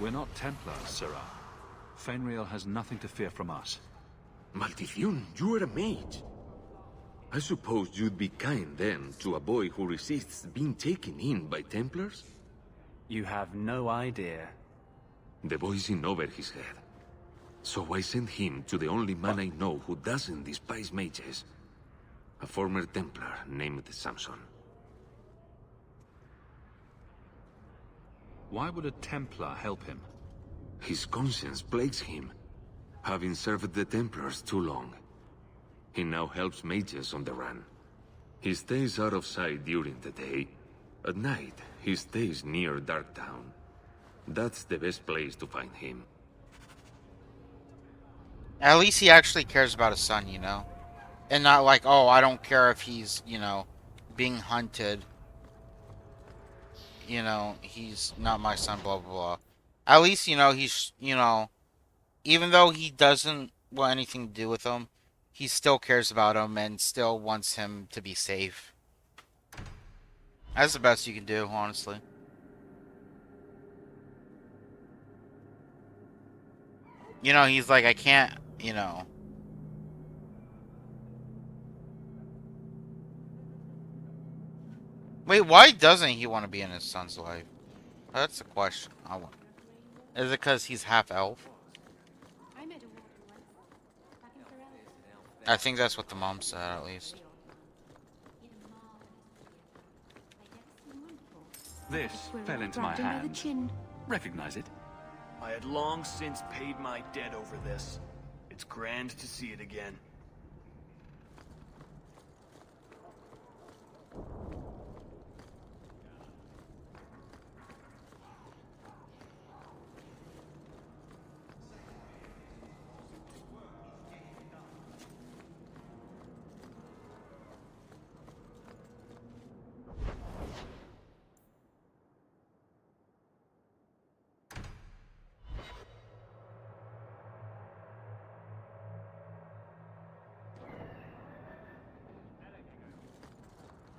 We're not Templars, Sirrah. Fenrir has nothing to fear from us. Maldición, you are a mage. I suppose you'd be kind then to a boy who resists being taken in by Templars? You have no idea. The boy's in over his head. So I sent him to the only man I know who doesn't despise mages. A former Templar named Samson. Why would a Templar help him? His conscience plagues him, having served the Templars too long. He now helps mages on the run. He stays out of sight during the day. At night, he stays near Darktown. That's the best place to find him. At least he actually cares about his son, you know? And not like, oh, I don't care if he's, you know, being hunted. You know, he's not my son, blah, blah, blah. At least, you know, he's, you know, even though he doesn't want anything to do with him, he still cares about him and still wants him to be safe. That's the best you can do, honestly. You know, he's like, I can't, you know. Wait, why doesn't he want to be in his son's life? That's the question. Is it because he's half elf? I think that's what the mom said, at least. This fell into my hands. Recognize it? I had long since paid my debt over this. It's grand to see it again.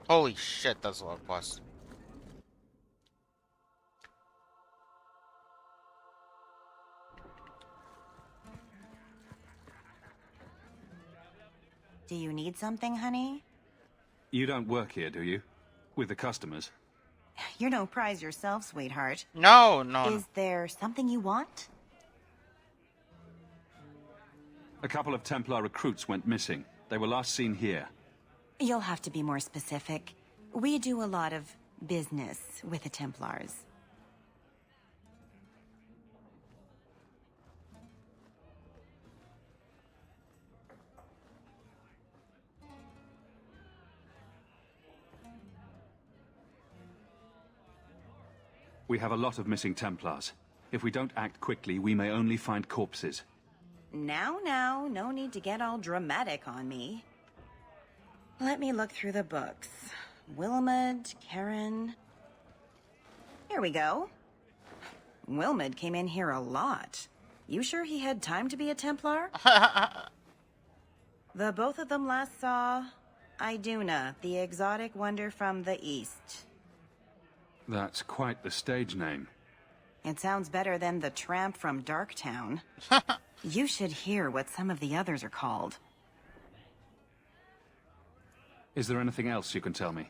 Holy shit, that's a lot of quests. Do you need something, honey? You don't work here, do you? With the customers? You're no prize yourself, sweetheart. No. Is there something you want? A couple of Templar recruits went missing. They were last seen here. You'll have to be more specific. We do a lot of business with the Templars. We have a lot of missing Templars. If we don't act quickly, we may only find corpses. Now, no need to get all dramatic on me. Let me look through the books. Wilmod, Karen... Here we go. Wilmod came in here a lot. You sure he had time to be a Templar? The both of them last saw Iduna, the exotic wonder from the east. That's quite the stage name. It sounds better than the tramp from Darktown. You should hear what some of the others are called. Is there anything else you can tell me?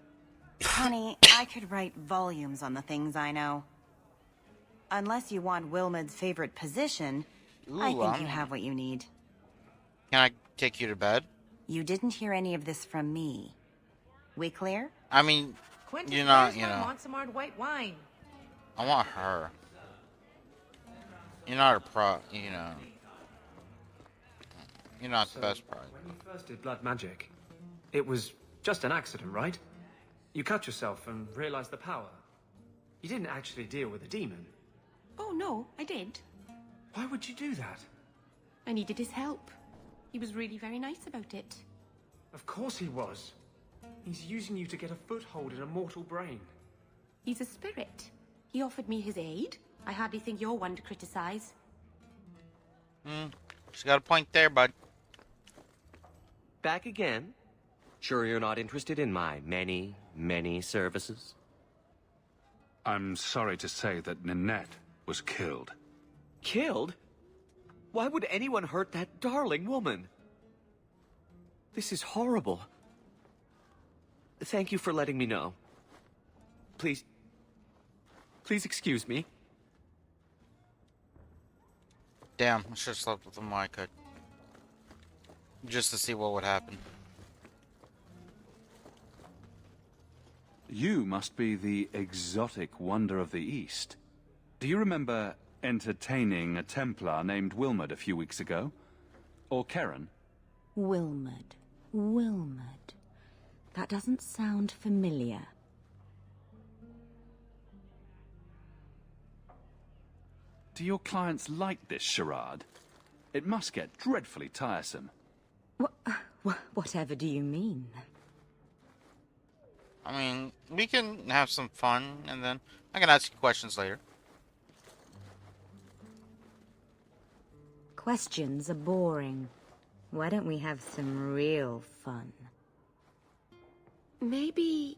Honey, I could write volumes on the things I know. Unless you want Wilmod's favorite position, I think you have what you need. Can I take you to bed? You didn't hear any of this from me. We clear? I mean, Quentin, you're not, where's you my know. Montsemart white wine? I want her. You're not a pro, you know. You're not the best pro. When you first did blood magic, it was just an accident, right? You cut yourself and realized the power. You didn't actually deal with a demon. Oh, no, I did. Why would you do that? I needed his help. He was really very nice about it. Of course he was. He's using you to get a foothold in a mortal brain. He's a spirit. He offered me his aid. I hardly think you're one to criticize. She's got a point there, bud. Back again? Sure you're not interested in my many, many services? I'm sorry to say that Ninette was killed. Killed? Why would anyone hurt that darling woman? This is horrible. Thank you for letting me know. Please excuse me. Damn, I should have slept with him while I could. Just to see what would happen. You must be the exotic wonder of the East. Do you remember entertaining a Templar named Wilmot a few weeks ago? Or Karen? Wilmot. Wilmot. That doesn't sound familiar. Do your clients like this charade? It must get dreadfully tiresome. Whatever do you mean? I mean, we can have some fun, and then I can ask you questions later. Questions are boring. Why don't we have some real fun? Maybe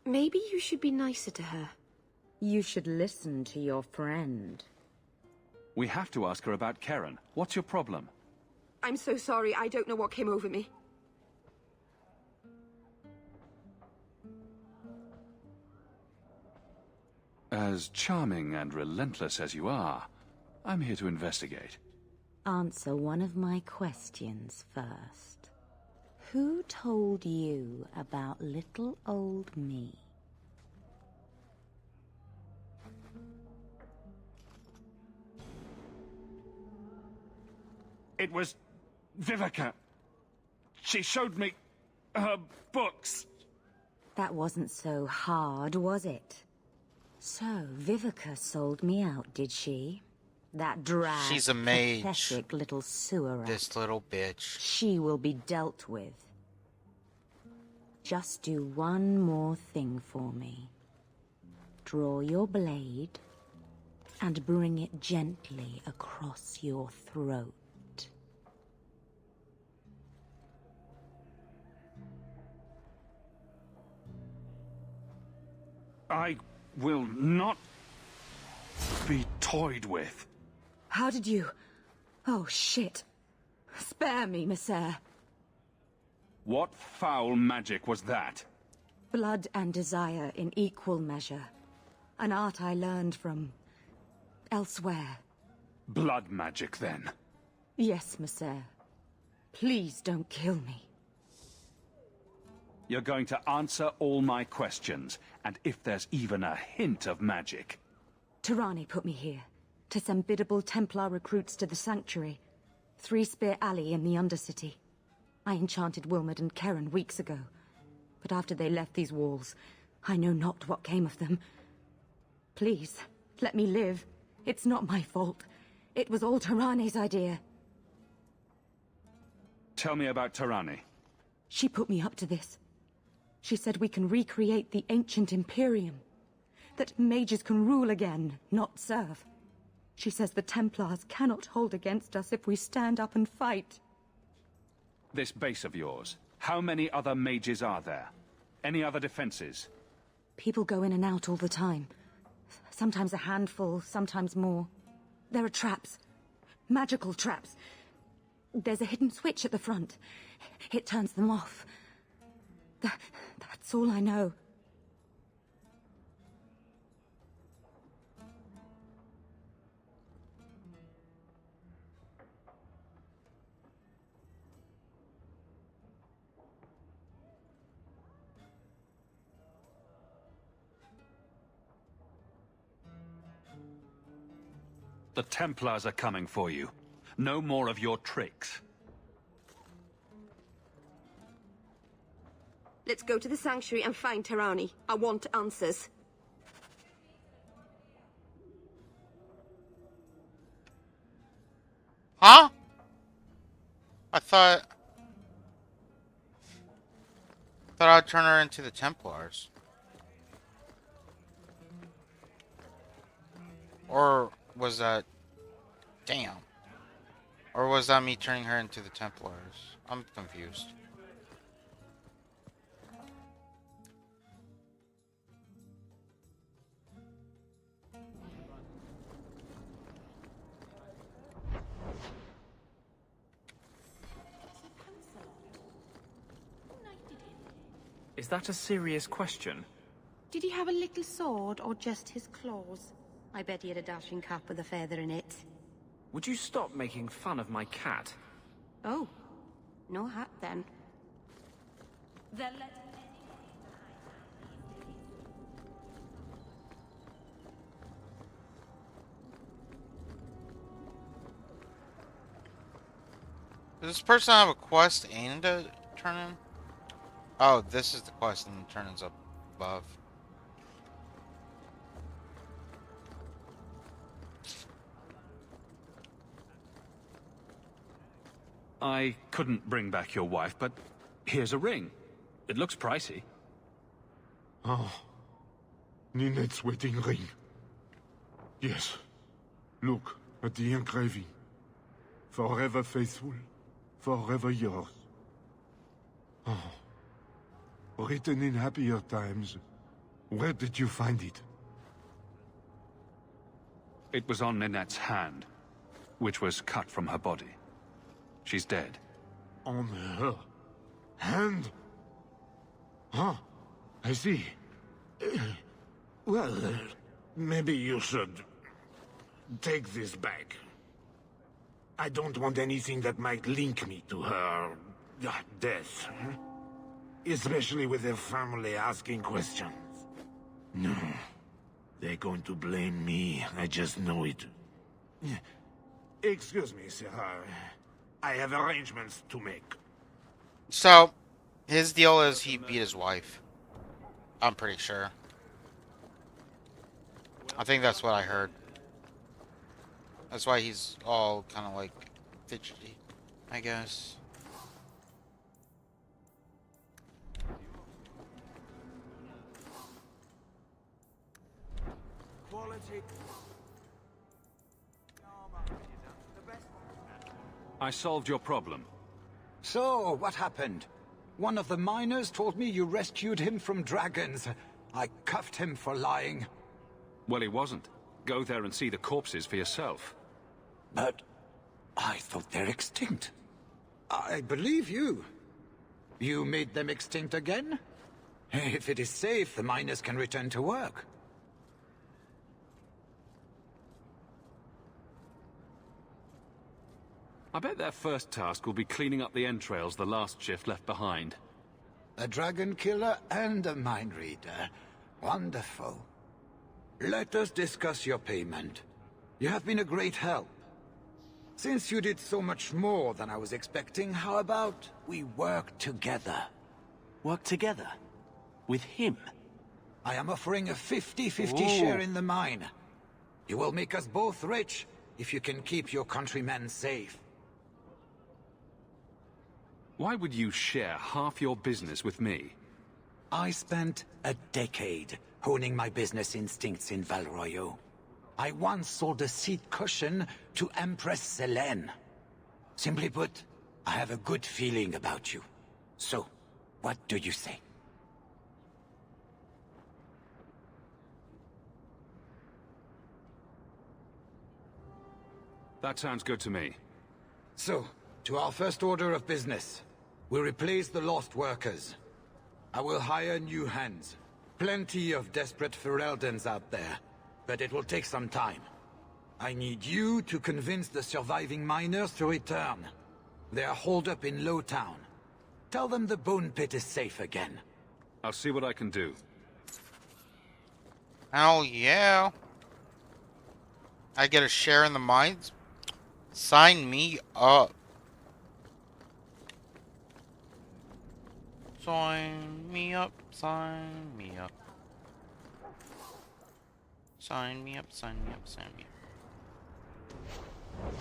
you should be nicer to her. You should listen to your friend. We have to ask her about Karen. What's your problem? I'm so sorry, I don't know what came over me. As charming and relentless as you are, I'm here to investigate. Answer one of my questions first. Who told you about little old me? It was Vivica. She showed me her books. That wasn't so hard, was it? So, Vivica sold me out, did she? That drab, She's a mage. pathetic little sewer rat. This little bitch. She will be dealt with. Just do one more thing for me. Draw your blade and bring it gently across your throat. I will not be toyed with. How did you... Oh, shit. Spare me, Messer. What foul magic was that? Blood and desire in equal measure. An art I learned from... elsewhere. Blood magic, then. Yes, Messer. Please don't kill me. You're going to answer all my questions, and if there's even a hint of magic... Tirani put me here, to send biddable Templar recruits to the Sanctuary. Three Spear Alley in the Undercity. I enchanted Wilmot and Karen weeks ago. But after they left these walls, I know not what came of them. Please, let me live. It's not my fault. It was all Tirani's idea. Tell me about Tirani. She put me up to this. She said we can recreate the ancient Imperium. That mages can rule again, not serve. She says the Templars cannot hold against us if we stand up and fight. This base of yours, how many other mages are there? Any other defenses? People go in and out all the time. Sometimes a handful, sometimes more. There are traps. Magical traps. There's a hidden switch at the front. It turns them off. That's all I know. The Templars are coming for you. No more of your tricks. Let's go to the Sanctuary and find Tirani. I want answers. Huh? I thought I'd turn her into the Templars. Or was that... Damn. Or was that me turning her into the Templars? I'm confused. Is that a serious question? Did he have a little sword or just his claws? I bet he had a dashing cap with a feather in it. Would you stop making fun of my cat? Oh, no hat then. Does this person have a quest and a turn-in? Oh, this is the quest and the turn-in's up above. I couldn't bring back your wife, but here's a ring. It looks pricey. Oh, Ninette's wedding ring. Yes. Look at the engraving. Forever faithful, forever yours. Oh. Written in happier times. Where did you find it? It was on Ninette's hand, which was cut from her body. She's dead. On her hand? Huh. I see. Well, maybe you should take this back. I don't want anything that might link me to her death. Especially with their family asking questions. No. They're going to blame me. I just know it. Excuse me, sir. I have arrangements to make. So, his deal is he beat his wife. I'm pretty sure. I think that's what I heard. That's why he's all kind of like fidgety, I guess. I solved your problem. So, what happened? One of the miners told me you rescued him from dragons. I cuffed him for lying. Well, he wasn't. Go there and see the corpses for yourself. But I thought they're extinct. I believe you. You made them extinct again? If it is safe, the miners can return to work. I bet their first task will be cleaning up the entrails the last shift left behind. A dragon killer and a mind reader. Wonderful. Let us discuss your payment. You have been a great help. Since you did so much more than I was expecting, how about we work together? Work together? With him? I am offering a 50-50 share in the mine. You will make us both rich if you can keep your countrymen safe. Why would you share half your business with me? I spent a decade honing my business instincts in Val Royeaux. I once sold a seat cushion to Empress Selene. Simply put, I have a good feeling about you. So, what do you say? That sounds good to me. So, to our first order of business. We replace the lost workers. I will hire new hands. Plenty of desperate Ferelden's out there, but it will take some time. I need you to convince the surviving miners to return. They are holed up in Lowtown. Tell them the Bone Pit is safe again. I'll see what I can do. Hell yeah. I get a share in the mines? Sign me up. Sign me up, sign me up. Sign me up, sign me up, sign me up.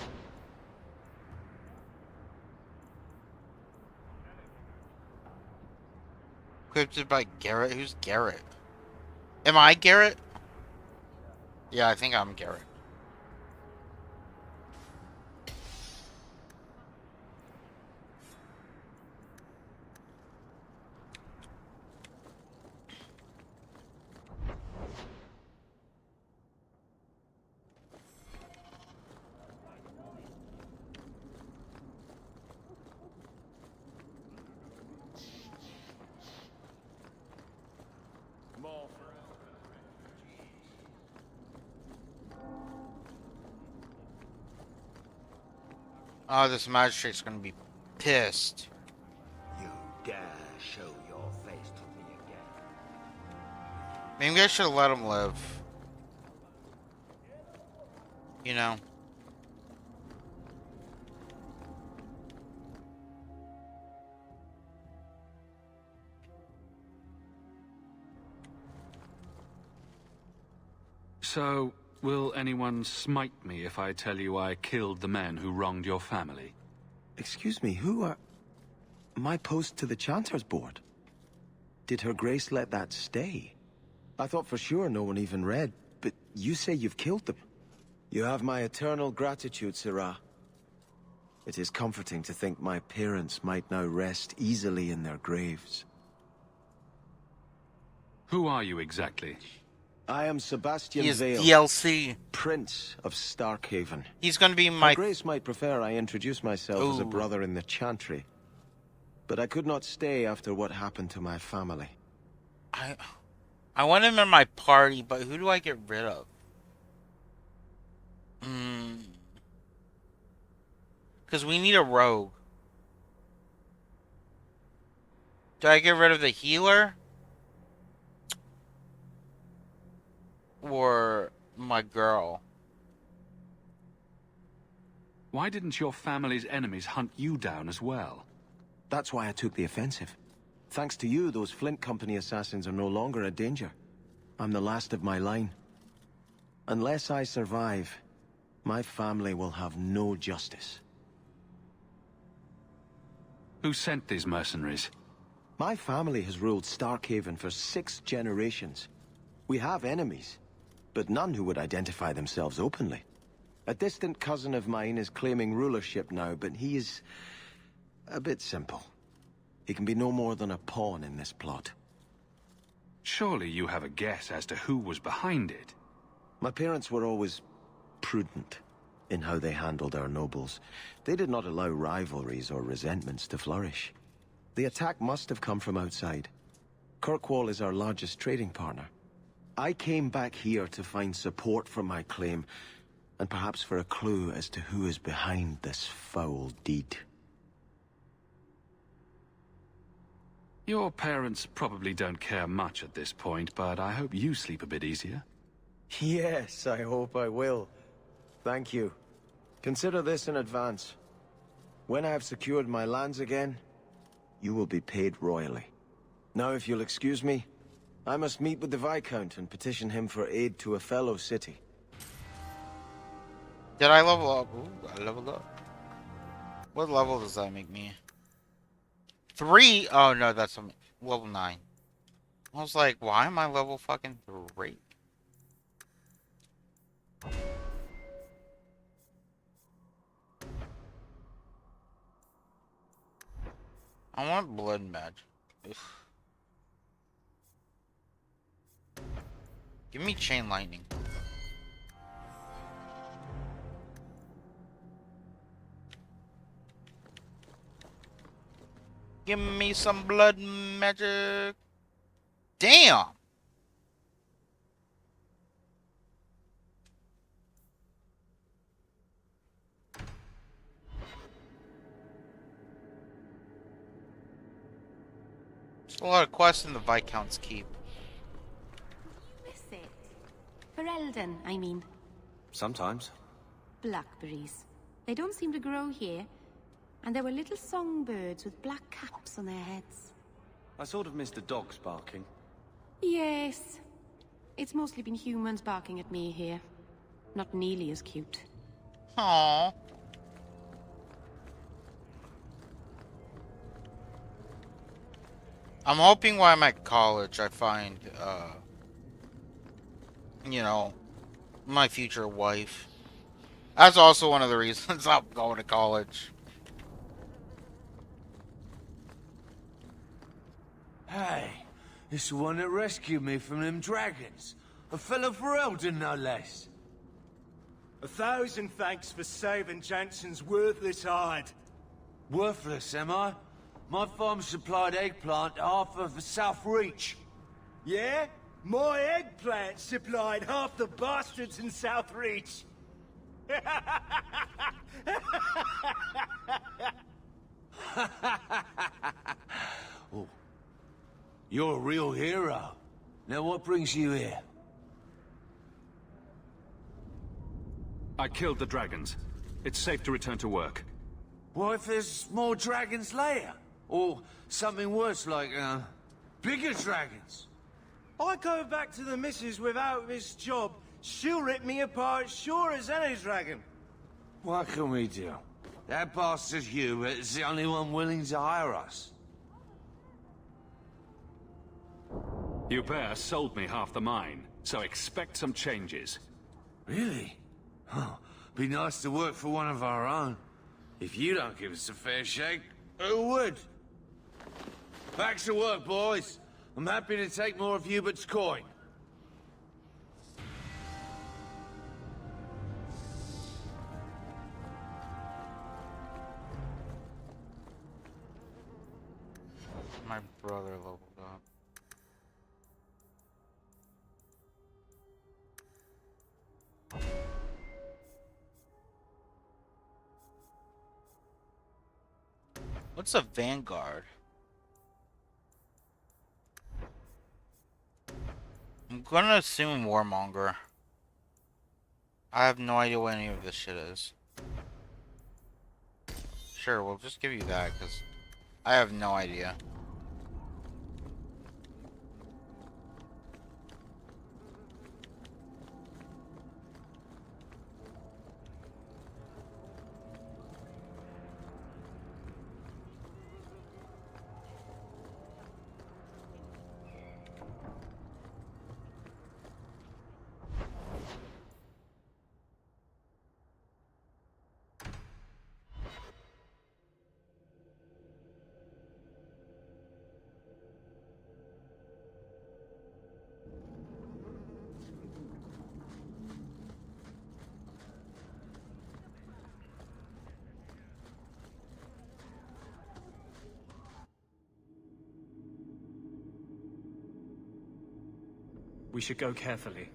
Equipped by Garrett? Who's Garrett? Am I Garrett? Yeah, I think I'm Garrett. Oh, this magistrate's gonna be pissed. You dare show your face to me again? Maybe I should have let him live. You know? So, will anyone smite me if I tell you I killed the men who wronged your family? Excuse me, who are... My post to the Chanter's Board? Did Her Grace let that stay? I thought for sure no one even read, but you say you've killed them. You have my eternal gratitude, Sirrah. It is comforting to think my parents might now rest easily in their graves. Who are you exactly? I am Sebastian He is Vale, DLC. Prince of Starkhaven. He's gonna be my... Her Grace might prefer I introduce myself as a brother in the Chantry. But I could not stay after what happened to my family. I want him in my party, but who do I get rid of? Because we need a rogue. Do I get rid of the healer? Or my girl? Why didn't your family's enemies hunt you down as well? That's why I took the offensive. Thanks to you, those Flint Company assassins are no longer a danger. I'm the last of my line. Unless I survive, my family will have no justice. Who sent these mercenaries? My family has ruled Starkhaven for 6 generations. We have enemies, but none who would identify themselves openly. A distant cousin of mine is claiming rulership now, but he is a bit simple. He can be no more than a pawn in this plot. Surely you have a guess as to who was behind it. My parents were always prudent in how they handled our nobles. They did not allow rivalries or resentments to flourish. The attack must have come from outside. Kirkwall is our largest trading partner. I came back here to find support for my claim, and perhaps for a clue as to who is behind this foul deed. Your parents probably don't care much at this point, but I hope you sleep a bit easier. Yes, I hope I will. Thank you. Consider this in advance. When I have secured my lands again, you will be paid royally. Now, if you'll excuse me, I must meet with the Viscount and petition him for aid to a fellow city. Did I level up? Ooh, I leveled up. What level does that make me? 3? Oh no, that's level 9. I was like, why am I level fucking 3? I want blood magic. Ugh. Give me chain lightning. Give me some blood magic. Damn! There's a lot of quests in the Viscount's Keep. Miss it. Ferelden, I mean. Sometimes. Blackberries. They don't seem to grow here. And there were little songbirds with black caps on their heads. I sort of missed the dogs barking. Yes. It's mostly been humans barking at me here. Not nearly as cute. Aww. I'm hoping while I'm at college I find, you know, my future wife. That's also one of the reasons I'm going to college. Hey, it's the one that rescued me from them dragons. A fellow Ferelden, no less. 1,000 thanks for saving Jansen's worthless hide. Worthless, am I? My farm supplied eggplant to half of the South Reach. Yeah? My eggplant supplied half the bastards in South Reach. Oh, you're a real hero. Now what brings you here? I killed the dragons. It's safe to return to work. What if there's more dragons later? Or something worse like, bigger dragons? I go back to the missus without this job, she'll rip me apart sure as any dragon. What can we do? That bastard Hubert is the only one willing to hire us. Hubert sold me half the mine, so expect some changes. Really? Oh, be nice to work for one of our own. If you don't give us a fair shake, who would? Back to work, boys. I'm happy to take more of Hubert's coin. My brother leveled up. What's a vanguard? I'm gonna assume Warmonger. I have no idea what any of this shit is. Sure, we'll just give you that, because I have no idea. We should go carefully.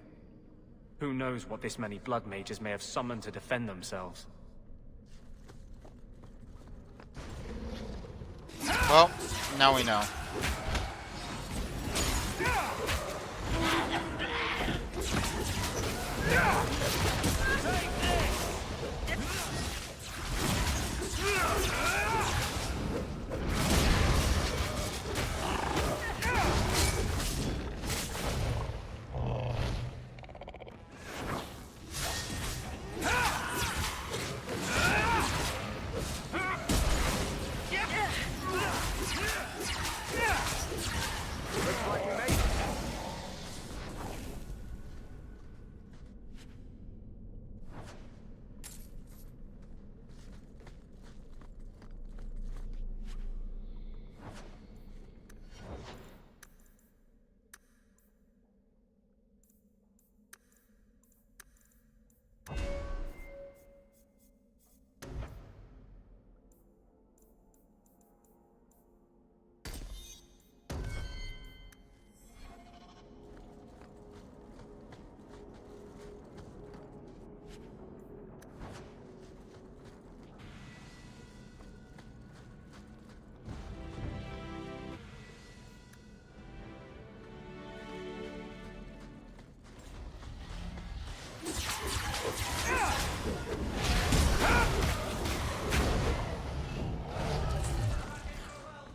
Who knows what this many blood mages may have summoned to defend themselves. Well, now we know.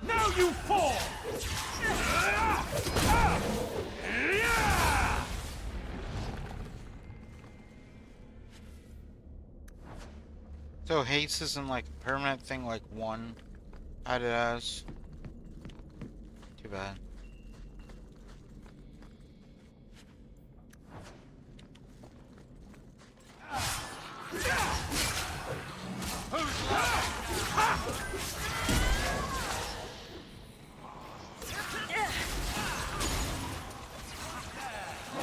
Now you fall! So haste isn't like a permanent thing like one had it as. Too bad.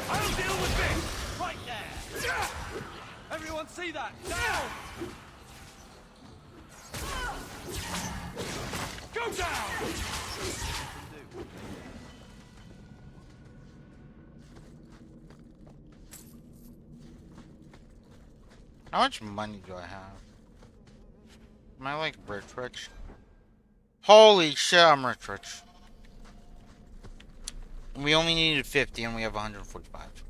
I'll deal with this! Right there! Everyone see that? Down! Go down! How much money do I have? Am I like rich? Holy shit, I'm rich. We only needed 50 and we have 145.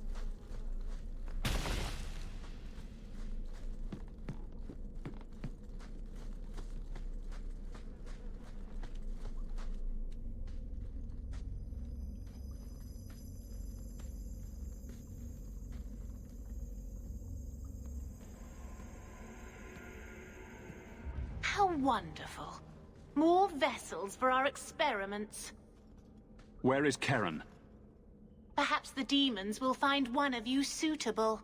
How wonderful. More vessels for our experiments. Where is Keren? Perhaps the demons will find one of you suitable.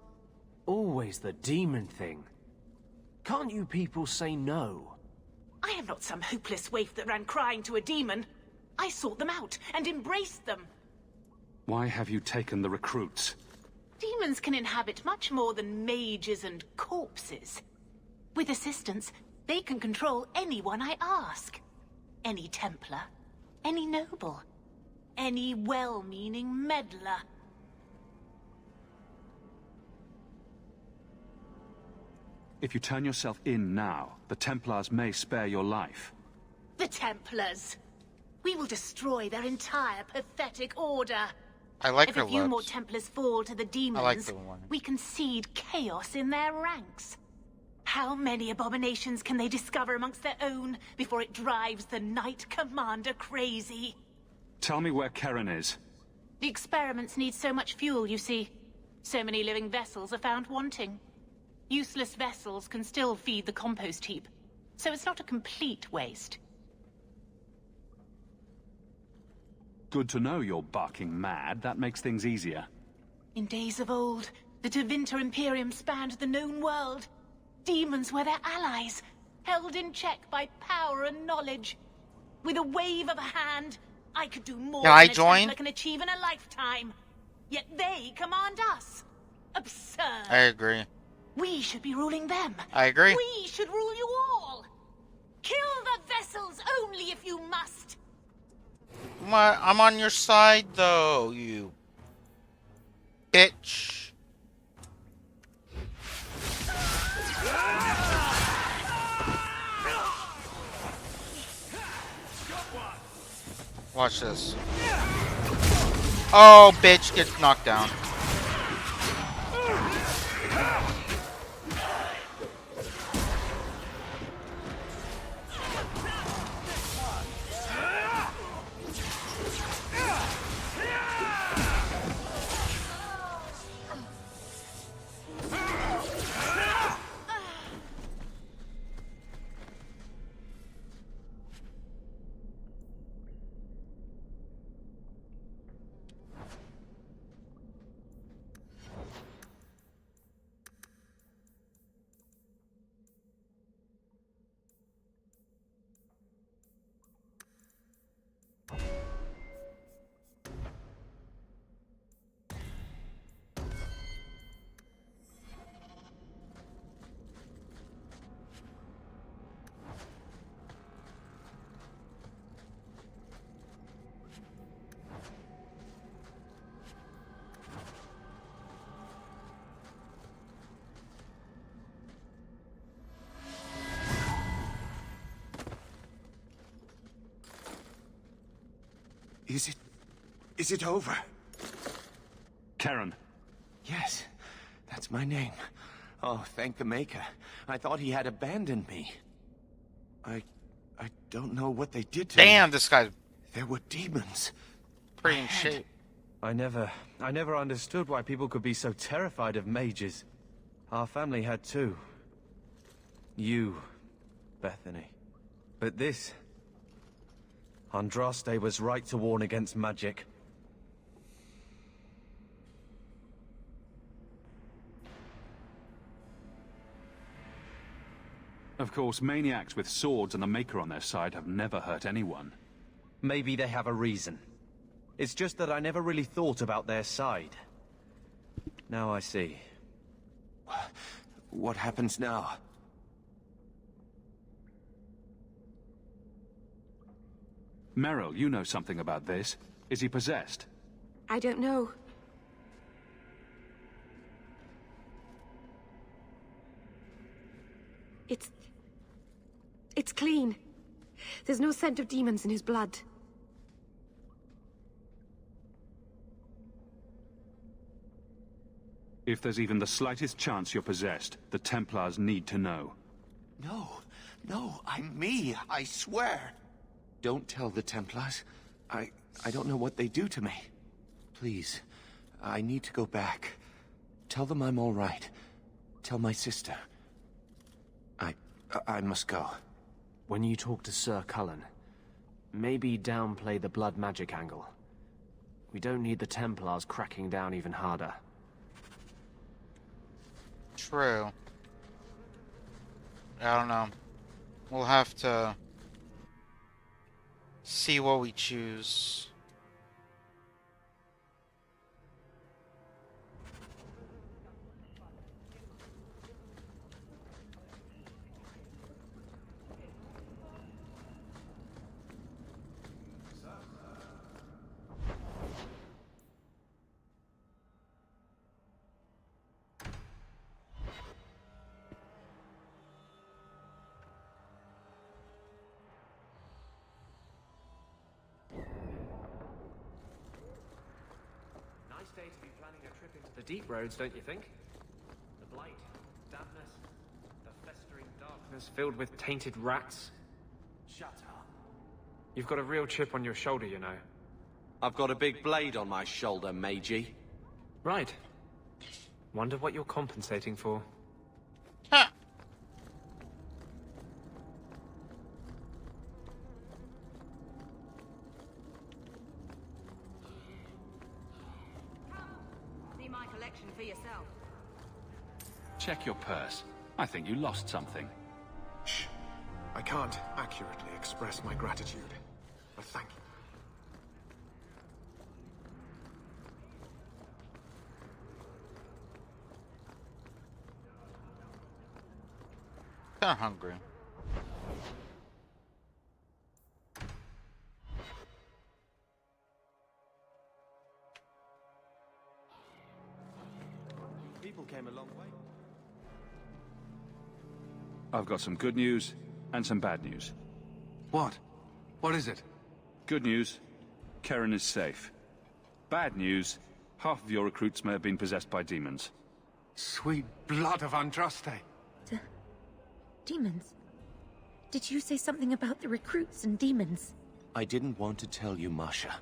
Always the demon thing. Can't you people say no? I am not some hopeless waif that ran crying to a demon. I sought them out and embraced them. Why have you taken the recruits? Demons can inhabit much more than mages and corpses. With assistance, they can control anyone I ask. Any Templar, any noble, any well-meaning meddler. If you turn yourself in now, the Templars may spare your life. The Templars! We will destroy their entire pathetic order. I like if her a few more lips. Templars fall to the demons, I like the one. we concede chaos in their ranks. How many abominations can they discover amongst their own before it drives the Knight Commander crazy? Tell me where Keren is. The experiments need so much fuel, you see. So many living vessels are found wanting. Useless vessels can still feed the compost heap, so it's not a complete waste. Good to know you're barking mad. That makes things easier. In days of old, the Tevinter Imperium spanned the known world. Demons were their allies, held in check by power and knowledge. With a wave of a hand, I could do more Can I than a join? Templar can achieve in a lifetime. Yet they command us. Absurd. I agree. We should be ruling them. I agree. We should rule you all. Kill the vessels only if you must. I'm on your side, though, you bitch. Watch this. Oh, bitch gets knocked down. Is it over? Keren. Yes, that's my name. Oh, thank the Maker. I thought he had abandoned me. I don't know what they did to me. Damn, this guy's There were demons. pretty in shape. I never understood why people could be so terrified of mages. Our family had too. You, Bethany. But this... Andraste was right to warn against magic. Of course, maniacs with swords and the Maker on their side have never hurt anyone. Maybe they have a reason. It's just that I never really thought about their side. Now I see. What happens now? Merrill, you know something about this. Is he possessed? I don't know. It's clean. There's no scent of demons in his blood. If there's even the slightest chance you're possessed, the Templars need to know. No, I'm me, I swear. Don't tell the Templars. I don't know what they do to me. Please, I need to go back. Tell them I'm all right. Tell my sister. I must go. When you talk to Sir Cullen, maybe downplay the blood magic angle. We don't need the Templars cracking down even harder. True. I don't know. We'll have to see what we choose. Nice day to be planning a trip into the deep roads, don't you think? The blight, dampness, the festering darkness filled with tainted rats. Shut up. You've got a real chip on your shoulder, you know. I've got a big blade on my shoulder, Meiji. Right. Wonder what you're compensating for. See my collection for yourself. Check your purse. I think you lost something. Shh. I can't accurately express my gratitude, but thank you. Kinda hungry. People came a long way. I've got some good news and some bad news. What? What is it? Good news, Karen is safe. Bad news, half of your recruits may have been possessed by demons. Sweet blood of Andraste. Demons? Did you say something about the recruits and demons? I didn't want to tell you, Masha.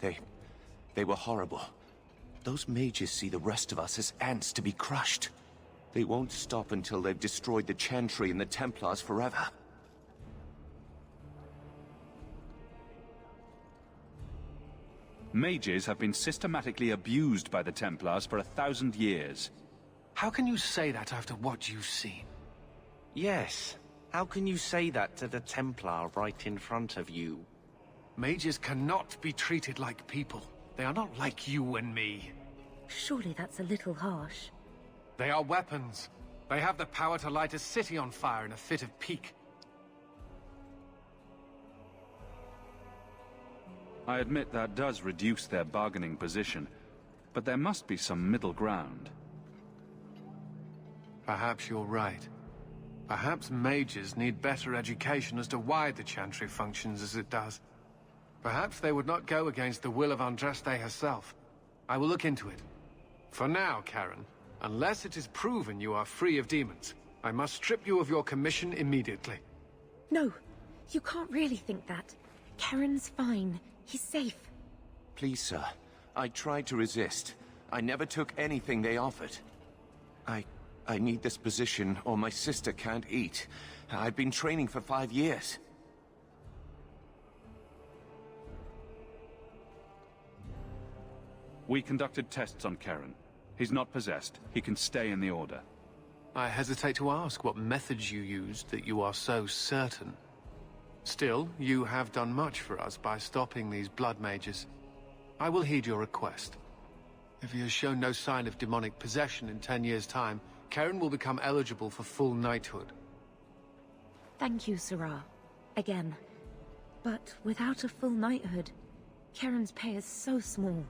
They were horrible. Those mages see the rest of us as ants to be crushed. They won't stop until they've destroyed the Chantry and the Templars forever. Mages have been systematically abused by the Templars for 1,000 years. How can you say that after what you've seen? Yes. How can you say that to the Templar right in front of you? Mages cannot be treated like people. They are not like you and me. Surely that's a little harsh. They are weapons. They have the power to light a city on fire in a fit of pique. I admit that does reduce their bargaining position, but there must be some middle ground. Perhaps you're right. Perhaps mages need better education as to why the Chantry functions as it does. Perhaps they would not go against the will of Andraste herself. I will look into it. For now, Karen, unless it is proven you are free of demons, I must strip you of your commission immediately. No, you can't really think that. Karen's fine. He's safe. Please, sir. I tried to resist. I never took anything they offered. I need this position, or my sister can't eat. I've been training for 5 years. We conducted tests on Karen. He's not possessed. He can stay in the Order. I hesitate to ask what methods you used that you are so certain. Still, you have done much for us by stopping these blood mages. I will heed your request. If he has shown no sign of demonic possession in 10 years' time, Karen will become eligible for full knighthood. Thank you, Sirah. Again. But without a full knighthood, Karen's pay is so small.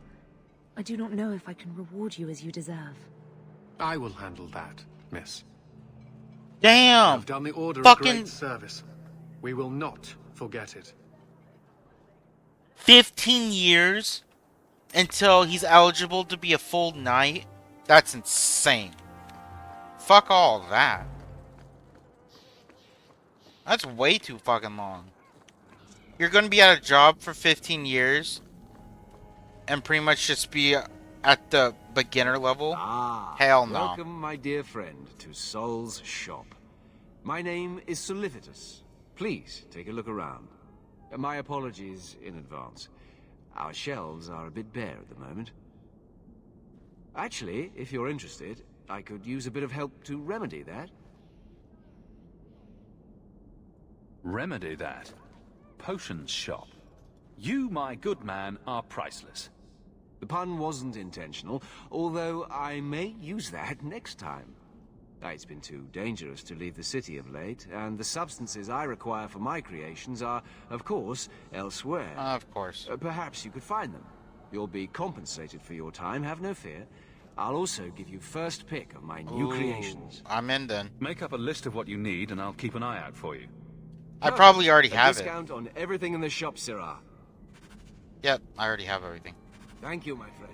I do not know if I can reward you as you deserve. I will handle that, miss. Damn! I've done the Order Fucking a great service. We will not forget it. 15 years until he's eligible to be a full knight? That's insane. Fuck all that. That's way too fucking long. You're gonna be at a job for 15 years and pretty much just be at the beginner level? Hell no. Welcome, my dear friend, to Sol's shop. My name is Solivitus. Please take a look around. My apologies in advance. Our shelves are a bit bare at the moment. Actually, if you're interested, I could use a bit of help to remedy that. Remedy that? Potions shop. You, my good man, are priceless. The pun wasn't intentional, although I may use that next time. It's been too dangerous to leave the city of late, and the substances I require for my creations are, of course, elsewhere. Of course. Perhaps you could find them. You'll be compensated for your time, have no fear. I'll also give you first pick of my new creations. I'm in then. Make up a list of what you need, and I'll keep an eye out for you. I probably already A have it. discount on everything in the shop, Sirrah. Yep, I already have everything. Thank you, my friend.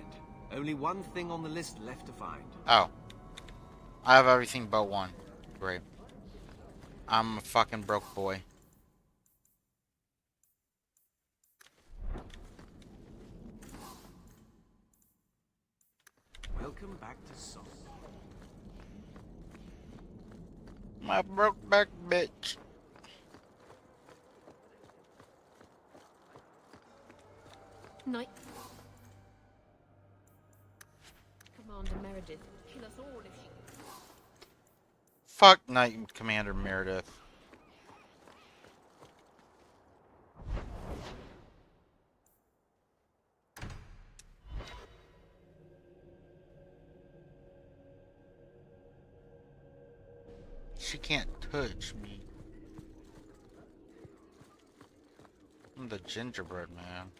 Only one thing on the list left to find. Oh. I have everything but one. Great. I'm a fucking broke boy. Welcome back to Sol. My broke back bitch. Knight. Commander Meredith, kill us all if she... Fuck Knight Commander Meredith. She can't touch me. I'm the gingerbread man.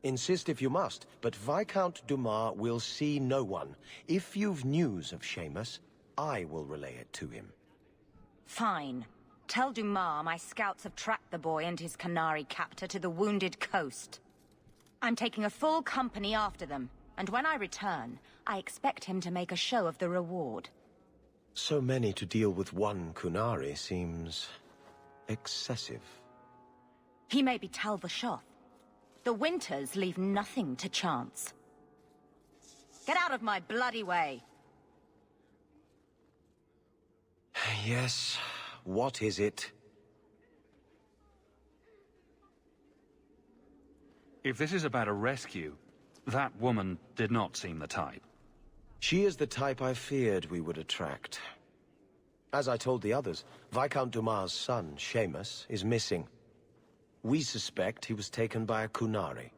Insist if you must, but Viscount Dumas will see no one. If you've news of Seamus, I will relay it to him. Fine. Tell Dumas my scouts have tracked the boy and his Canary captor to the Wounded Coast. I'm taking a full company after them, and when I return, I expect him to make a show of the reward. So many to deal with one Kunari seems... excessive. He may be Tal Vashoth. The Winters leave nothing to chance. Get out of my bloody way! Yes, what is it? If this is about a rescue, that woman did not seem the type. She is the type I feared we would attract. As I told the others, Viscount Dumas' son, Seamus, is missing. We suspect he was taken by a Kunari.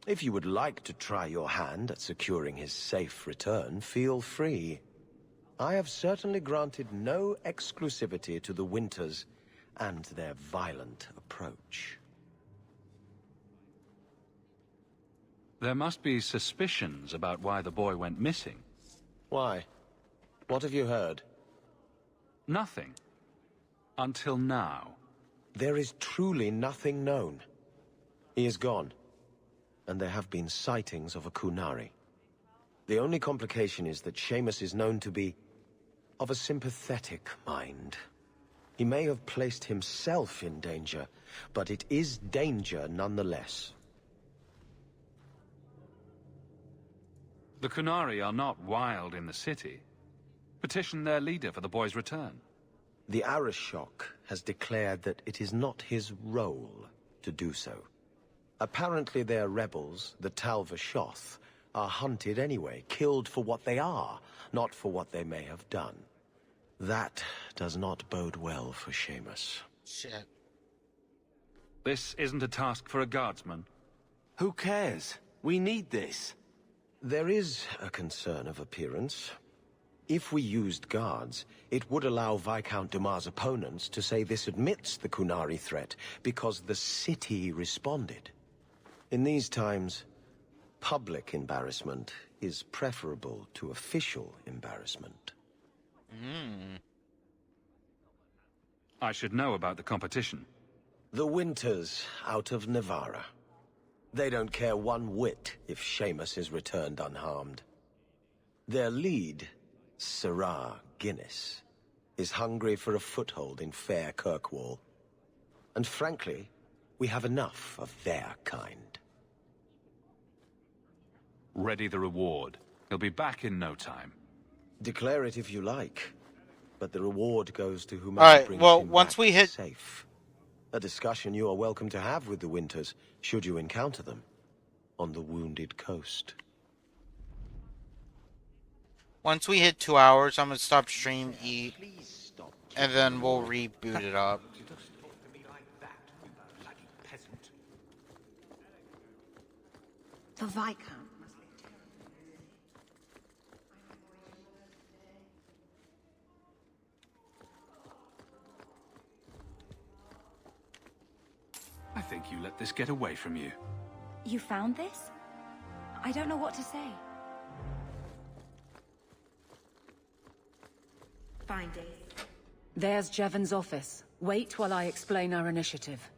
If you would like to try your hand at securing his safe return, feel free. I have certainly granted no exclusivity to the Winters and their violent approach. There must be suspicions about why the boy went missing. Why? What have you heard? Nothing. Until now. There is truly nothing known. He is gone, and there have been sightings of a Kunari. The only complication is that Seamus is known to be of a sympathetic mind. He may have placed himself in danger, but it is danger nonetheless. The Kunari are not wild in the city. Petition their leader for the boy's return. The Arishok has declared that it is not his role to do so. Apparently their rebels, the Tal Vashoth, are hunted anyway, killed for what they are, not for what they may have done. That does not bode well for Seamus. Shit. This isn't a task for a guardsman. Who cares? We need this. There is a concern of appearance. If we used guards, it would allow Viscount Dumas' opponents to say this admits the Kunari threat, because the city responded. In these times, public embarrassment is preferable to official embarrassment. I should know about the competition. The Winters out of Navarra. They don't care one whit if Seamus is returned unharmed. Their lead, Sirrah Guinness, is hungry for a foothold in fair Kirkwall. And frankly, we have enough of their kind. Ready the reward. He'll be back in no time. Declare it if you like, but the reward goes to whomever Alright, brings well, him once back we hit... safe. A discussion you are welcome to have with the Winters, should you encounter them, on the Wounded Coast. Once we hit 2 hours, I'm gonna stop stream, eat, and then we'll reboot it up. The Viscount. I think you let this get away from you. You found this? I don't know what to say. Find it. There's Jevon's office. Wait while I explain our initiative.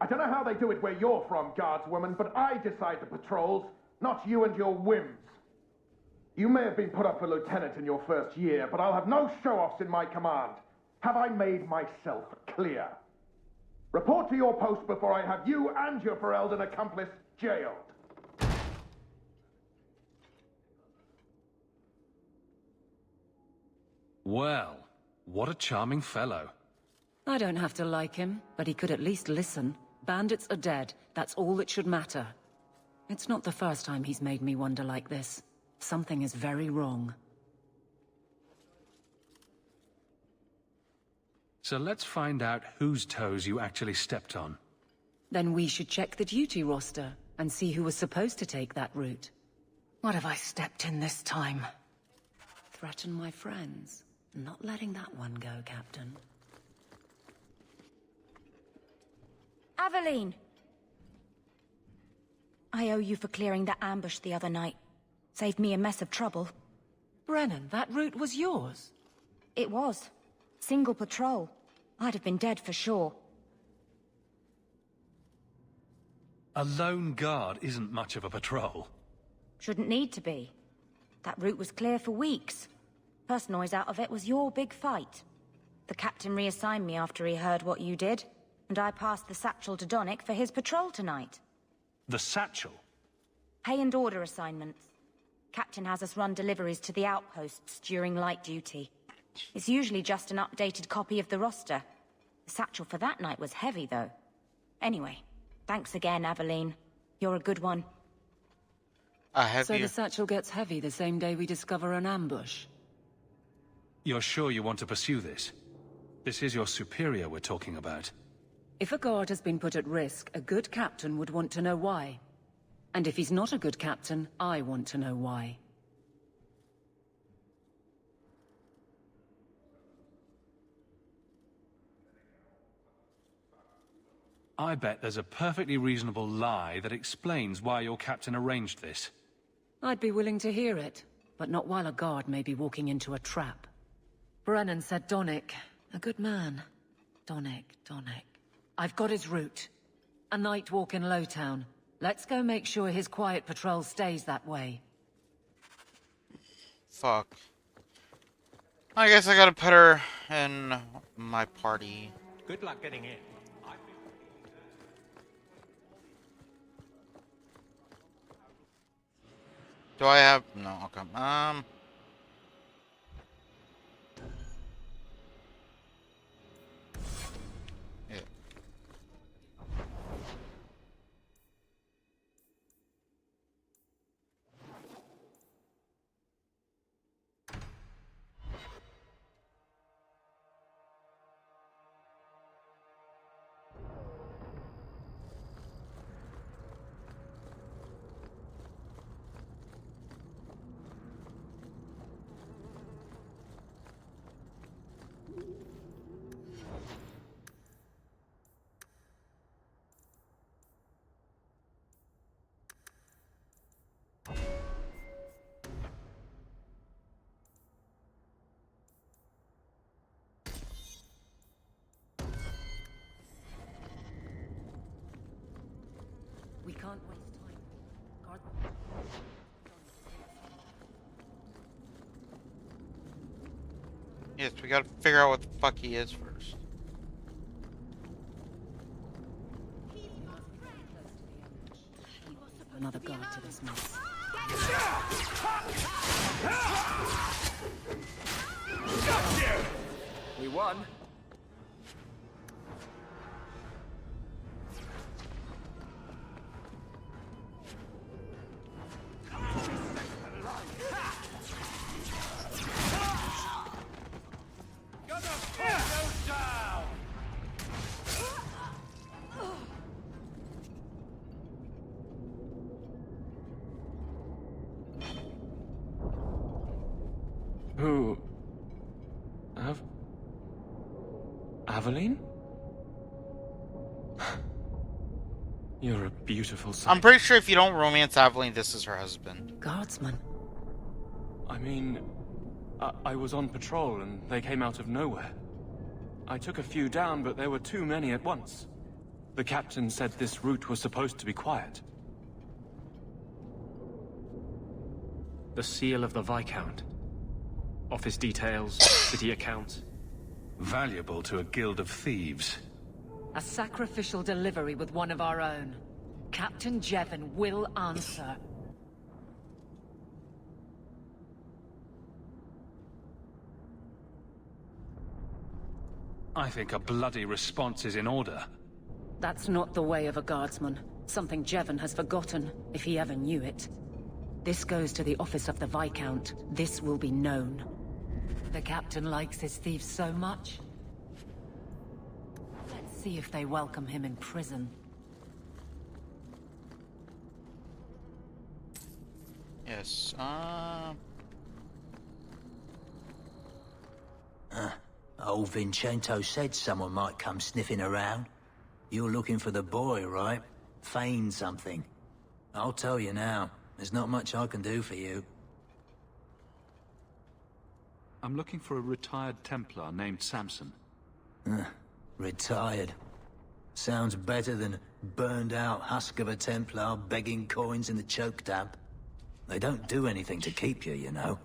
I don't know how they do it where you're from, guardswoman, but I decide the patrols, not you and your whims. You may have been put up for lieutenant in your first year, but I'll have no show-offs in my command. Have I made myself clear? Report to your post before I have you and your Ferelden accomplice jailed. Well, what a charming fellow. I don't have to like him, but he could at least listen. Bandits are dead. That's all that should matter. It's not the first time he's made me wonder like this. Something is very wrong. So let's find out whose toes you actually stepped on. Then we should check the duty roster and see who was supposed to take that route. What have I stepped in this time? Threaten my friends. Not letting that one go, Captain. Aveline! I owe you for clearing that ambush the other night. Saved me a mess of trouble. Brennan, that route was yours? It was. Single patrol. I'd have been dead for sure. A lone guard isn't much of a patrol. Shouldn't need to be. That route was clear for weeks. First noise out of it was your big fight. The captain reassigned me after he heard what you did, and I passed the satchel to Donnic for his patrol tonight. The satchel? Pay and order assignments. Captain has us run deliveries to the outposts during light duty. It's usually just an updated copy of the roster. The satchel for that night was heavy, though. Anyway, thanks again, Aveline. You're a good one. So the satchel gets heavy the same day we discover an ambush? You're sure you want to pursue this? This is your superior we're talking about. If a guard has been put at risk, a good captain would want to know why. And if he's not a good captain, I want to know why. I bet there's a perfectly reasonable lie that explains why your captain arranged this. I'd be willing to hear it, but not while a guard may be walking into a trap. Brennan said Donnic. A good man. Donnic. I've got his route. A night walk in Lowtown. Let's go make sure his quiet patrol stays that way. Fuck. I guess I gotta put her in my party. Good luck getting in. Do I have... No, okay. Yeah. Yes, we gotta figure out what the fuck he is first. Another guard to this mess. We won. Who... Aveline? You're a beautiful sight. I'm pretty sure if you don't romance Aveline, this is her husband. Guardsman. I mean, I was on patrol and they came out of nowhere. I took a few down, but there were too many at once. The captain said this route was supposed to be quiet. The seal of the Viscount. Office details, city accounts. Valuable to a guild of thieves. A sacrificial delivery with one of our own. Captain Jevon will answer. I think a bloody response is in order. That's not the way of a guardsman. Something Jevon has forgotten, if he ever knew it. This goes to the office of the Viscount. This will be known. The captain likes his thieves so much. Let's see if they welcome him in prison. Yes, Old Vincento said someone might come sniffing around. You're looking for the boy, right? Feign something. I'll tell you now, there's not much I can do for you. I'm looking for a retired Templar named Samson. Retired. Sounds better than burned-out husk of a Templar begging coins in the choke damp. They don't do anything to keep you, you know.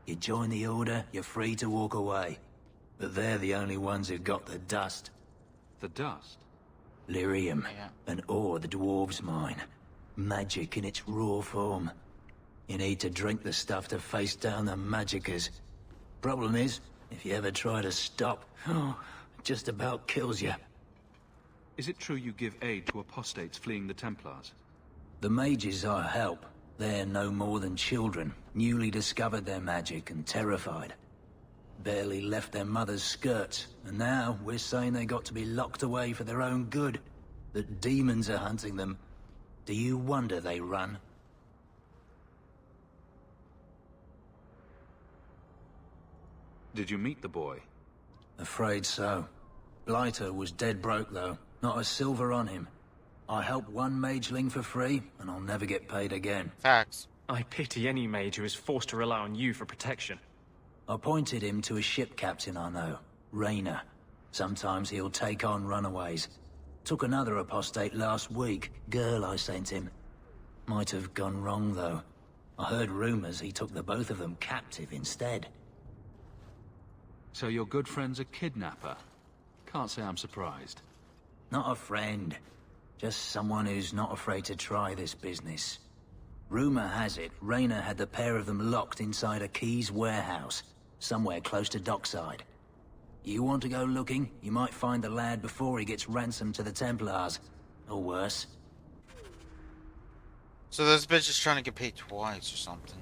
You join the Order, you're free to walk away. But they're the only ones who got the dust. The dust? Lyrium, an ore the dwarves mine. Magic in its raw form. You need to drink the stuff to face down the magicers. Problem is, if you ever try to stop, it just about kills you. Is it true you give aid to apostates fleeing the Templars? The mages I help, they're no more than children, newly discovered their magic and terrified. Barely left their mother's skirts, and now we're saying they got to be locked away for their own good. That demons are hunting them. Do you wonder they run? Did you meet the boy? Afraid so. Blighter was dead broke, though. Not a silver on him. I helped one mageling for free, and I'll never get paid again. Facts. I pity any mage who is forced to rely on you for protection. I pointed him to a ship captain I know, Rayner. Sometimes he'll take on runaways. Took another apostate last week, girl I sent him. Might have gone wrong, though. I heard rumors he took the both of them captive instead. So your good friend's a kidnapper? Can't say I'm surprised. Not a friend. Just someone who's not afraid to try this business. Rumor has it, Rayner had the pair of them locked inside a Keys warehouse, somewhere close to Dockside. You want to go looking, you might find the lad before he gets ransomed to the Templars. Or worse. So this bitch is trying to get paid twice or something.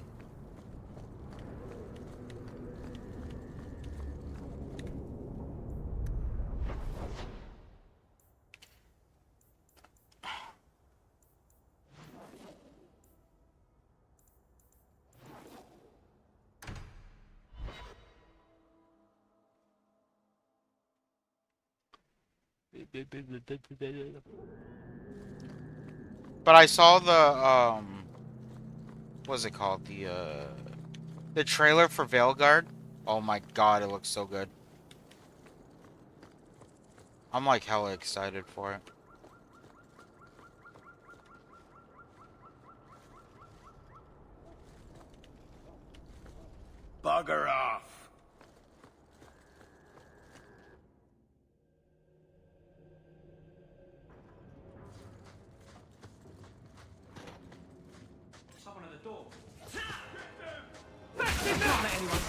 But I saw the what's it called? The trailer for Veilguard. Oh my god, it looks so good. I'm like hella excited for it. Bugger off.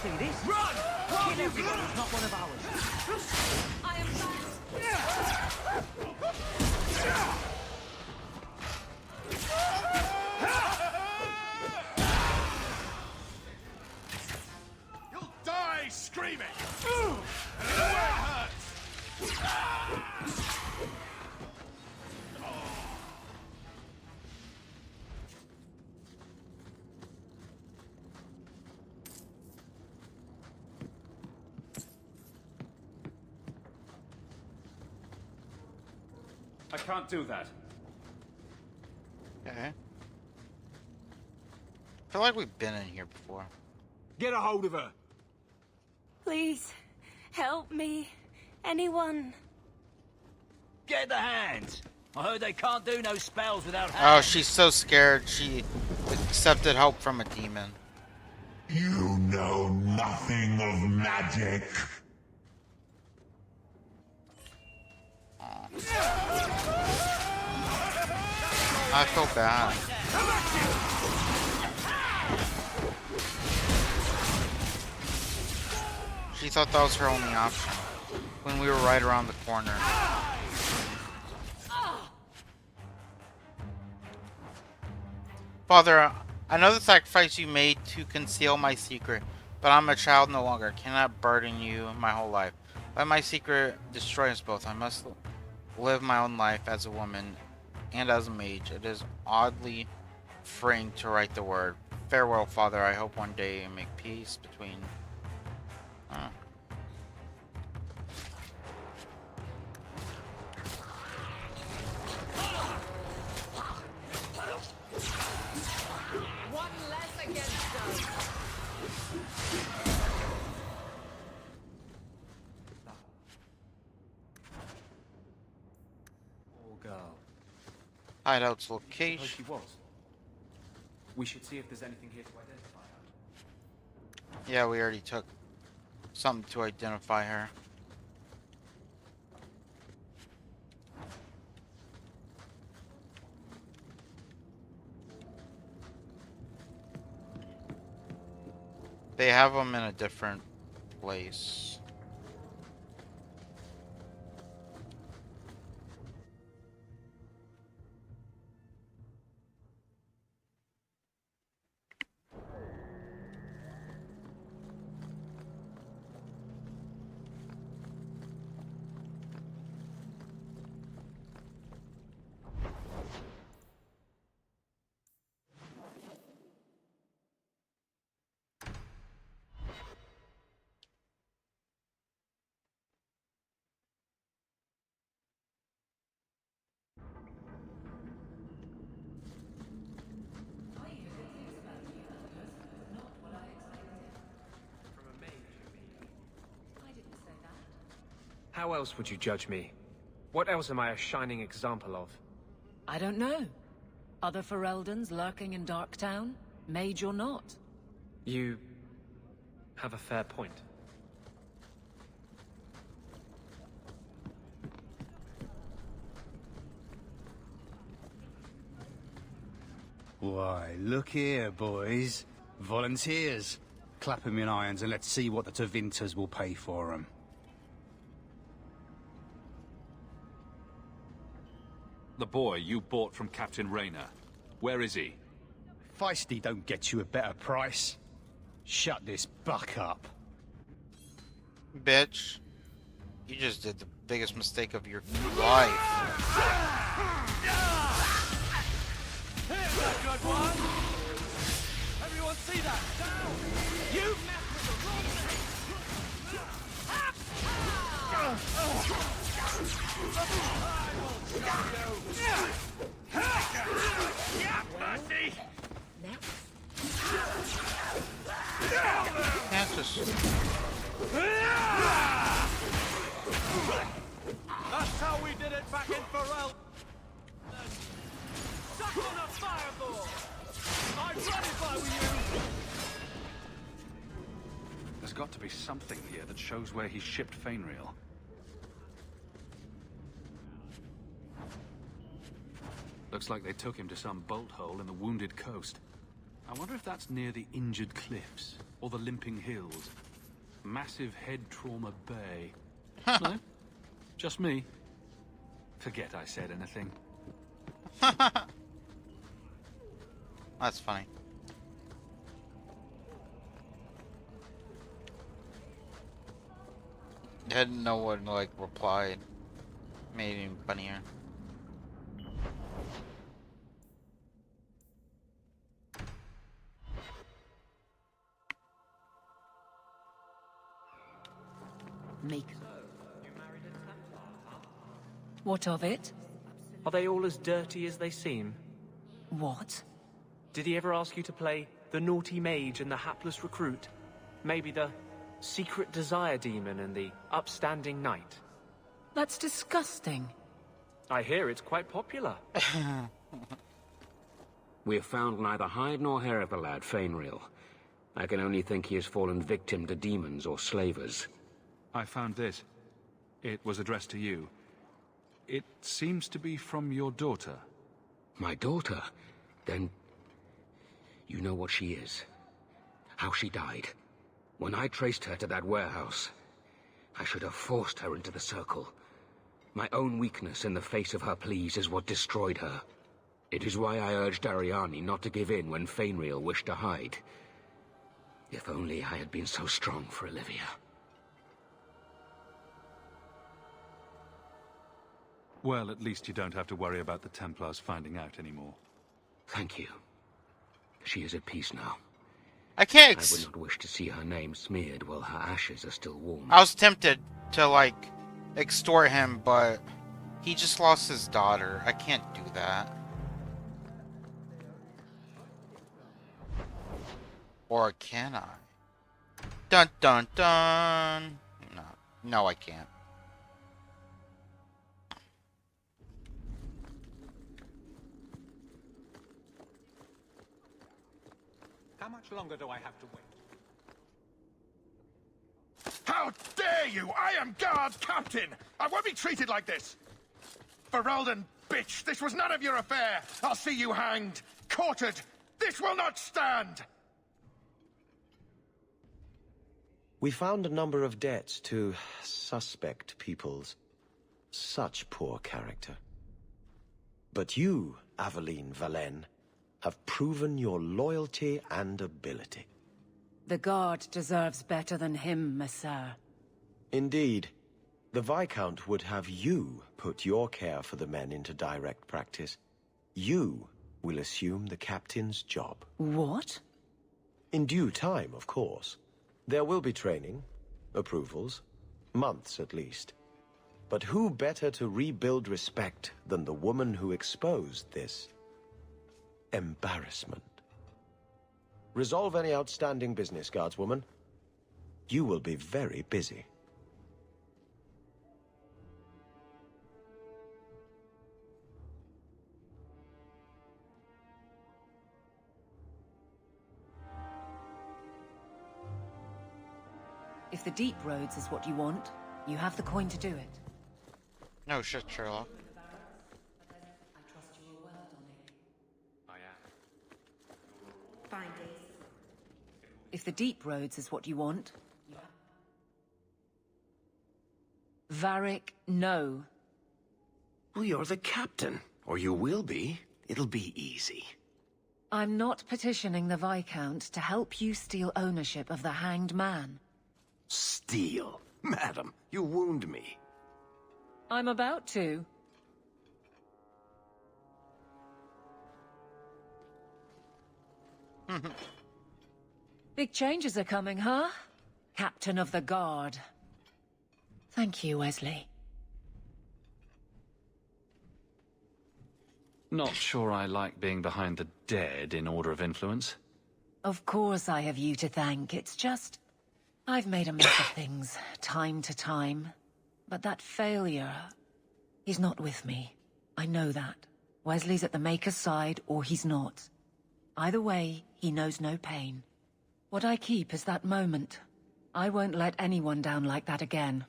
see this? Run! Kill everyone who's not one of ours. I am You'll die screaming! And it hurts! I can't do that. Okay. I feel like we've been in here before. Get a hold of her. Please, help me. Anyone. Get the hands. I heard they can't do no spells without Oh, hands. she's so scared. She accepted help from a demon. You know nothing of magic. I feel bad. She thought that was her only option when we were right around the corner. Father, I know the sacrifice you made to conceal my secret, but I'm a child no longer. I cannot burden you my whole life. Let my secret destroy us both. I must live my own life as a woman and as a mage. It is oddly freeing to write the word. Farewell, Father. I hope one day you make peace between... One less against us. Poor girl. Hideout's Suppose location. she was. We should see if there's anything here to identify her. Yeah, we already took something to identify her. They have them in a different place. How else would you judge me? What else am I a shining example of? I don't know. Other Fereldans lurking in Darktown? Mage or not? You have a fair point. Why, look here, boys. Volunteers. Clap 'em in irons and let's see what the Tevinters will pay for 'em. The boy you bought from Captain Rayner. Where is he? Feisty don't get you a better price. Shut this buck up. Bitch, you just did the biggest mistake of your life. Here's a good one! Everyone see that? Down! You messed with the wrong thing! Mercy! Can't just... That's how we did it back in Pharel. Suck on a fireball! I'd run if I were you! There's got to be something here that shows where he shipped Fainriel. Looks like they took him to some bolt hole in the Wounded Coast. I wonder if that's near the Injured Cliffs. or the Limping Hills. Massive Head Trauma Bay. No? Just me? Forget I said anything. That's funny. Had no one like replied. Made it even funnier. Make. What of it? Are they all as dirty as they seem? What? Did he ever ask you to play the naughty mage and the hapless recruit? Maybe the secret desire demon and the upstanding knight? That's disgusting. I hear it's quite popular. We have found neither hide nor hair of the lad, Fainreal. I can only think he has fallen victim to demons or slavers. I found this. It was addressed to you. It seems to be from your daughter. My daughter? Then you know what she is. How she died. When I traced her to that warehouse, I should have forced her into the circle. My own weakness in the face of her pleas is what destroyed her. It is why I urged Ariani not to give in when Fainreal wished to hide. If only I had been so strong for Olivia. Well, at least you don't have to worry about the Templars finding out anymore. Thank you. She is at peace now. I can't. I would not wish to see her name smeared while her ashes are still warm. I was tempted to, like, extort him, but he just lost his daughter. I can't do that. Or can I? Dun dun dun. No. No, I can't. How much longer do I have to wait? How dare you! I am guard captain! I won't be treated like this! Ferelden, bitch! This was none of your affair! I'll see you hanged! Quartered! This will not stand! We found a number of debts to suspect peoples. Such poor character. But you, Aveline Valen, have proven your loyalty and ability. The Guard deserves better than him, Messere. Indeed. The Viscount would have you put your care for the men into direct practice. You will assume the captain's job. What? In due time, of course. There will be training, approvals, months at least. But who better to rebuild respect than the woman who exposed this embarrassment? Resolve any outstanding business, guardswoman. You will be very busy. If the Deep Roads is what you want, you have the coin to do it. No shit, Sherlock. If the Deep Roads is what you want... Varric, no. Well, you're the captain. Or you will be. It'll be easy. I'm not petitioning the Viscount to help you steal ownership of the Hanged Man. Steal? Madam, you wound me. I'm about to. Big changes are coming, huh? Captain of the Guard. Thank you, Wesley. Not sure I like being behind the dead in order of influence. Of course I have you to thank. It's just... I've made a mess of things, time to time. But that failure... He's not with me. I know that. Wesley's at the Maker's side, or he's not. Either way, he knows no pain. What I keep is that moment. I won't let anyone down like that again.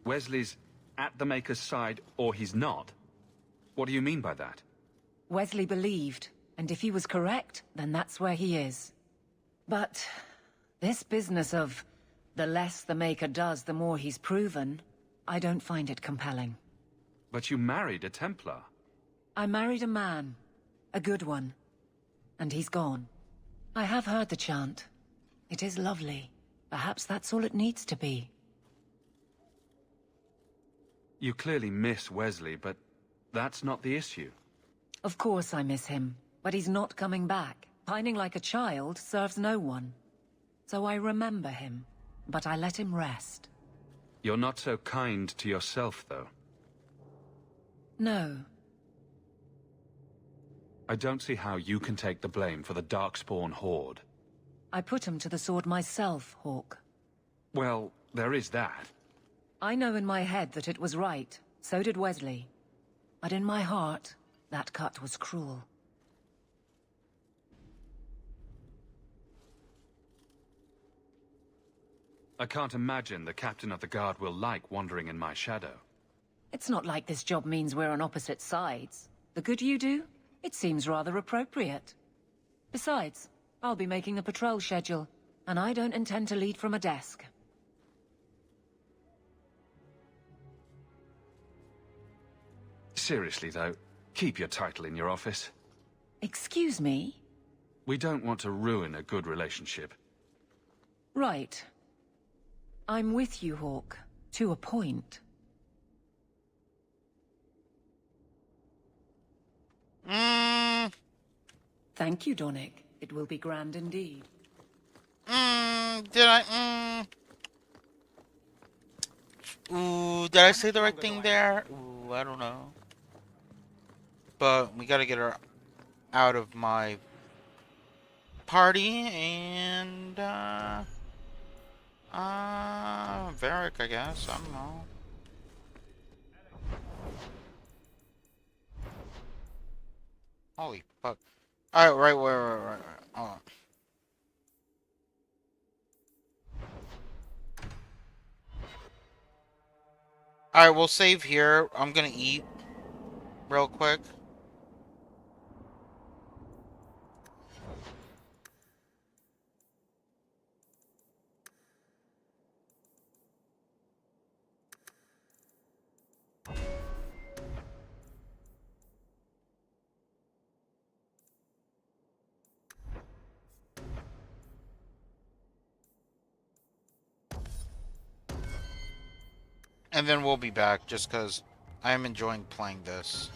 Wesley's at the Maker's side, or he's not? What do you mean by that? Wesley believed, and if he was correct, then that's where he is. But this business of the less the Maker does, the more he's proven, I don't find it compelling. But you married a Templar. I married a man. A good one. And he's gone. I have heard the chant. It is lovely. Perhaps that's all it needs to be. You clearly miss Wesley, but that's not the issue. Of course I miss him, but he's not coming back. Pining like a child serves no one. So I remember him, but I let him rest. You're not so kind to yourself, though. No. I don't see how you can take the blame for the Darkspawn Horde. I put him to the sword myself, Hawke. Well, there is that. I know in my head that it was right. So did Wesley. But in my heart, that cut was cruel. I can't imagine the Captain of the Guard will like wandering in my shadow. It's not like this job means we're on opposite sides. The good you do, it seems rather appropriate. Besides, I'll be making the patrol schedule, and I don't intend to lead from a desk. Seriously, though, keep your title in your office. Excuse me? We don't want to ruin a good relationship. Right. I'm with you, Hawke. To a point. Thank you, Donnic. It will be grand indeed. Did I? Ooh, did I say the right thing there? Ooh, I don't know. But we gotta get her out of my party, and Varric, I guess. I don't know. Holy fuck. Alright, right. Hold on. Alright, we'll save here. I'm gonna eat real quick. And then we'll be back, just because I'm enjoying playing this.